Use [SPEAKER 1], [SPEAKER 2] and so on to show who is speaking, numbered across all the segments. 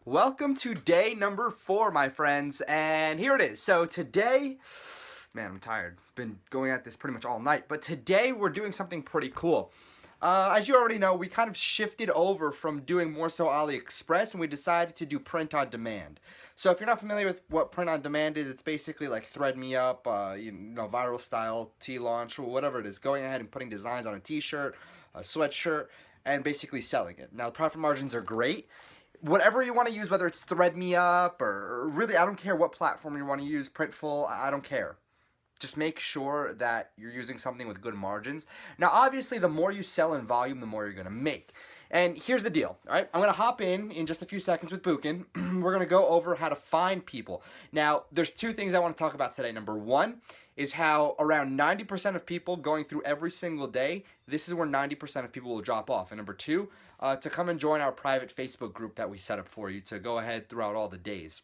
[SPEAKER 1] Welcome to day number 4, my friends, and here it is. So today, man, I'm tired. Been going at this pretty much all night, but today we're doing something pretty cool. As you already know, we kind of shifted over from doing more so AliExpress, and we decided to do print on demand. So if you're not familiar with what print on demand is, it's basically like Thread Me Up, viral style, T-launch, or whatever it is, going ahead and putting designs on a T-shirt, a sweatshirt, and basically selling it. Now, the profit margins are great. Whatever you want to use, whether it's Thread Me Up or really, I don't care what platform you want to use, Printful, I don't care. Just make sure that you're using something with good margins. Now, obviously, the more you sell in volume, the more you're going to make. And here's the deal, all right? I'm going to hop in just a few seconds with Bukin. We're going to go over how to find people. Now, there's two things I want to talk about today. Number one is how around 90% of people going through every single day, this is where 90% of people will drop off. And number two, to come and join our private Facebook group that we set up for you to go ahead throughout all the days.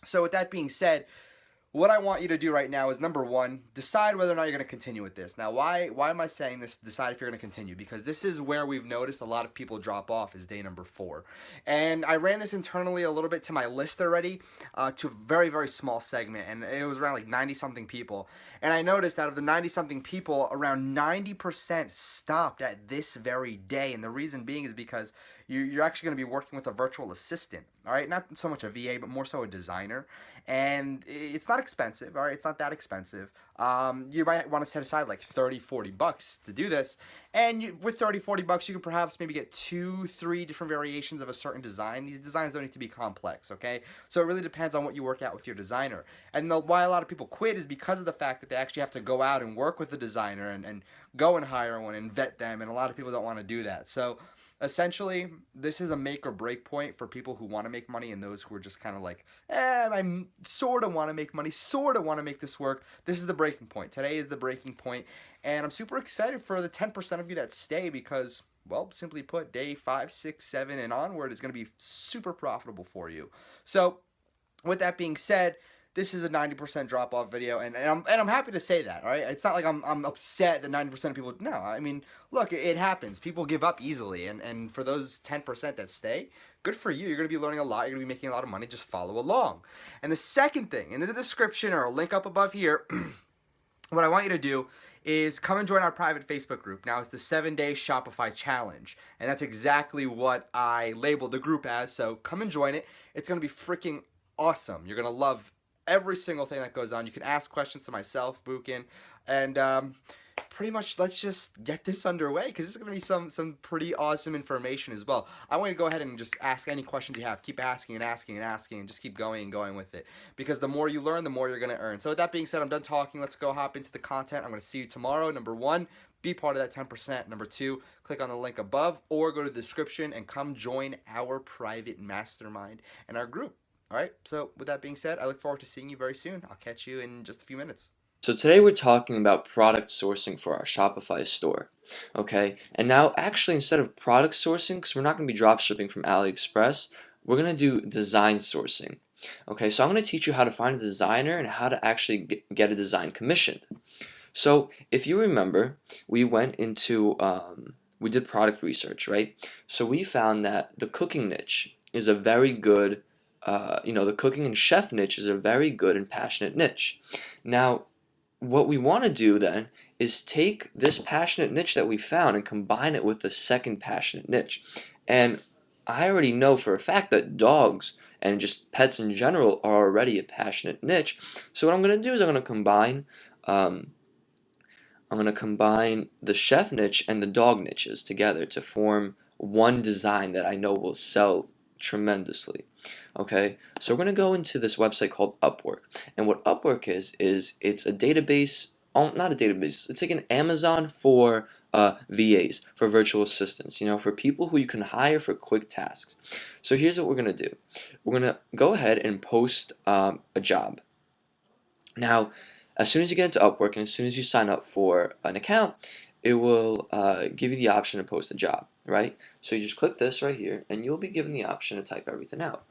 [SPEAKER 1] So with that being said, what I want you to do right now is number one, decide whether or not you're going to continue with this. Now, why am I saying this? Decide if you're going to continue, because this is where we've noticed a lot of people drop off is day number 4. And I ran this internally a little bit to my list already, to a very, very small segment, and it was around like 90 something people. And I noticed out of the 90 something people, around 90% stopped at this very day. And the reason being is because you're actually going to be working with a virtual assistant, all right? Not so much a VA, but more so a designer. And it's not expensive, all right? It's not that expensive. You might want to set aside like 30, 40 bucks to do this. And with 30, 40 bucks, you can perhaps maybe get 2, 3 different variations of a certain design. These designs don't need to be complex, okay? So it really depends on what you work out with your designer. And why a lot of people quit is because of the fact that they actually have to go out and work with the designer and go and hire one and vet them. And a lot of people don't want to do that. So essentially, this is a make or break point for people who want to make money and those who are just kind of like, I sort of want to make money, sort of want to make this work. This is the breaking point. Today is the breaking point, and I'm super excited for the 10% of you that stay because, well, simply put, day 5, 6, 7, and onward is going to be super profitable for you. So, with that being said, this is a 90% drop off video, and I'm happy to say that. All right, it's not like I'm upset that 90% of people. No, I mean, look, it happens. People give up easily, and for those 10% that stay, good for you. You're gonna be learning a lot. You're gonna be making a lot of money. Just follow along. And the second thing, in the description or a link up above here, what I want you to do is come and join our private Facebook group. Now, it's the 7-day Shopify challenge, and that's exactly what I labeled the group as. So come and join it. It's gonna be freaking awesome. You're gonna love every single thing that goes on. You can ask questions to myself, Bukin, and pretty much let's just get this underway because this is going to be some pretty awesome information as well. I want you to go ahead and just ask any questions you have. Keep asking and asking and asking and just keep going and going with it because the more you learn, the more you're going to earn. So with that being said, I'm done talking. Let's go hop into the content. I'm going to see you tomorrow. Number one, be part of that 10%. Number two, click on the link above or go to the description and come join our private mastermind and our group. All right, so with that being said, I look forward to seeing you very soon. I'll catch you in just a few minutes.
[SPEAKER 2] So today we're talking about product sourcing for our Shopify store, okay? And now actually instead of product sourcing, because we're not going to be drop shipping from AliExpress, we're going to do design sourcing. Okay, so I'm going to teach you how to find a designer and how to actually get a design commissioned. So if you remember, we went into, we did product research, right? So we found that the cooking niche is a very good the cooking and chef niche is a very good and passionate niche. Now, what we want to do then is take this passionate niche that we found and combine it with the second passionate niche. And I already know for a fact that dogs and just pets in general are already a passionate niche. So what I'm going to do is I'm going to combine the chef niche and the dog niches together to form one design that I know will sell tremendously. Okay, so we're going to go into this website called Upwork, and what Upwork is it's a database, not a database, it's like an Amazon for VAs, for virtual assistants, for people who you can hire for quick tasks. So here's what we're going to do. We're going to go ahead and post a job. Now, as soon as you get into Upwork and as soon as you sign up for an account, it will give you the option to post a job, right? So you just click this right here and you'll be given the option to type everything out.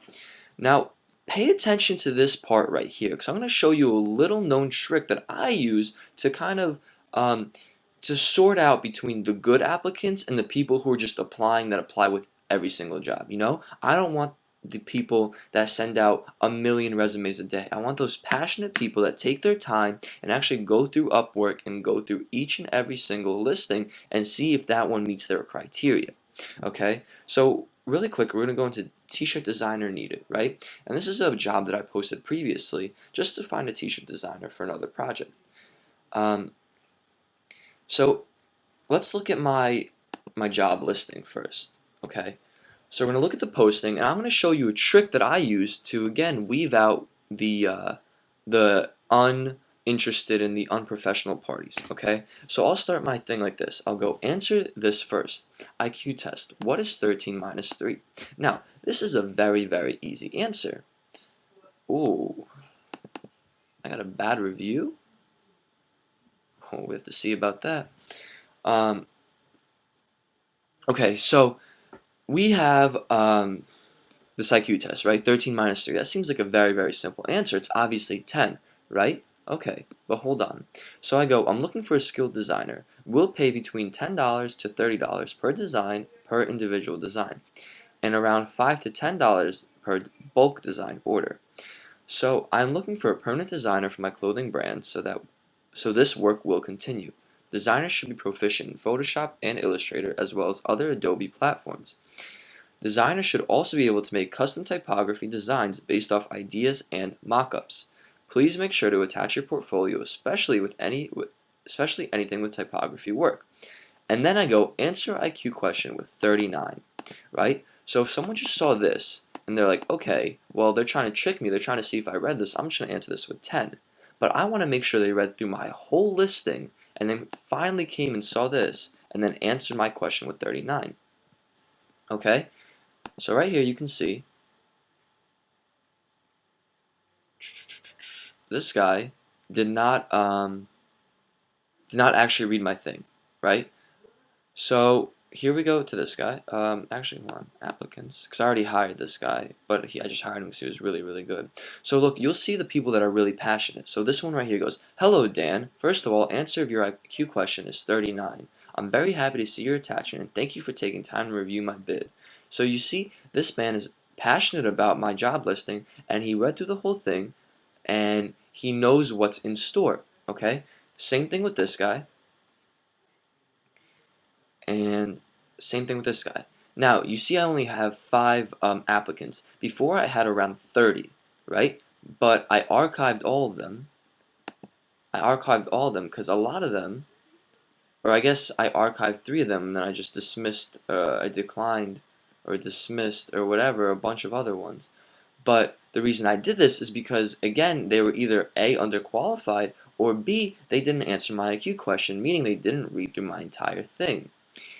[SPEAKER 2] Now, pay attention to this part right here because I'm going to show you a little known trick that I use to kind of to sort out between the good applicants and the people who are just applying that apply with every single job. I don't want the people that send out 1 million resumes a day. I want those passionate people that take their time and actually go through Upwork and go through each and every single listing and see if that one meets their criteria. Okay, so really quick, we're going to go into t-shirt designer needed, right? And this is a job that I posted previously just to find a t-shirt designer for another project. So let's look at my job listing first. Okay, so we're going to look at the posting, and I'm going to show you a trick that I use to again weave out the uninterested and the unprofessional parties. Okay, so I'll start my thing like this. I'll go answer this first. IQ test. What is 13 minus 3? Now this is a very, very easy answer. Ooh, I got a bad review. Oh, we have to see about that. Okay, so we have this IQ test, right? 13 minus 3. That seems like a very, very simple answer. It's obviously 10, right? Okay, but hold on. So I go, I'm looking for a skilled designer. We'll pay between $10 to $30 per design, per individual design, and around $5 to $10 per bulk design order. So I'm looking for a permanent designer for my clothing brand so this work will continue. Designers should be proficient in Photoshop and Illustrator as well as other Adobe platforms. Designers should also be able to make custom typography designs based off ideas and mock-ups. Please make sure to attach your portfolio, especially anything with typography work. And then I go answer IQ question with 39, right? So if someone just saw this and they're like, okay, well, they're trying to trick me, they're trying to see if I read this, I'm just going to answer this with 10. But I want to make sure they read through my whole listing and then finally came and saw this and then answered my question with 39. Okay? So right here you can see this guy did not actually read my thing, right? So here we go to this guy. Actually, hold on, applicants, because I already hired this guy, but I just hired him because he was really, really good. So look, you'll see the people that are really passionate. So this one right here goes, "Hello, Dan. First of all, answer of your IQ question is 39. I'm very happy to see your attachment and thank you for taking time to review my bid." So you see, this man is passionate about my job listing, and he read through the whole thing, and he knows what's in store. Okay, same thing with this guy. And same thing with this guy. Now, you see I only have 5 applicants. Before I had around 30, right? But I archived all of them. Because a lot of them, or I guess I archived 3 of them and then I just I declined or dismissed or whatever, a bunch of other ones. But the reason I did this is because, again, they were either A, underqualified, or B, they didn't answer my IQ question, meaning they didn't read through my entire thing.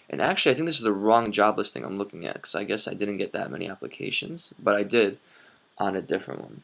[SPEAKER 2] And actually, I think this is the wrong job listing I'm looking at, because I guess I didn't get that many applications, but I did on a different one.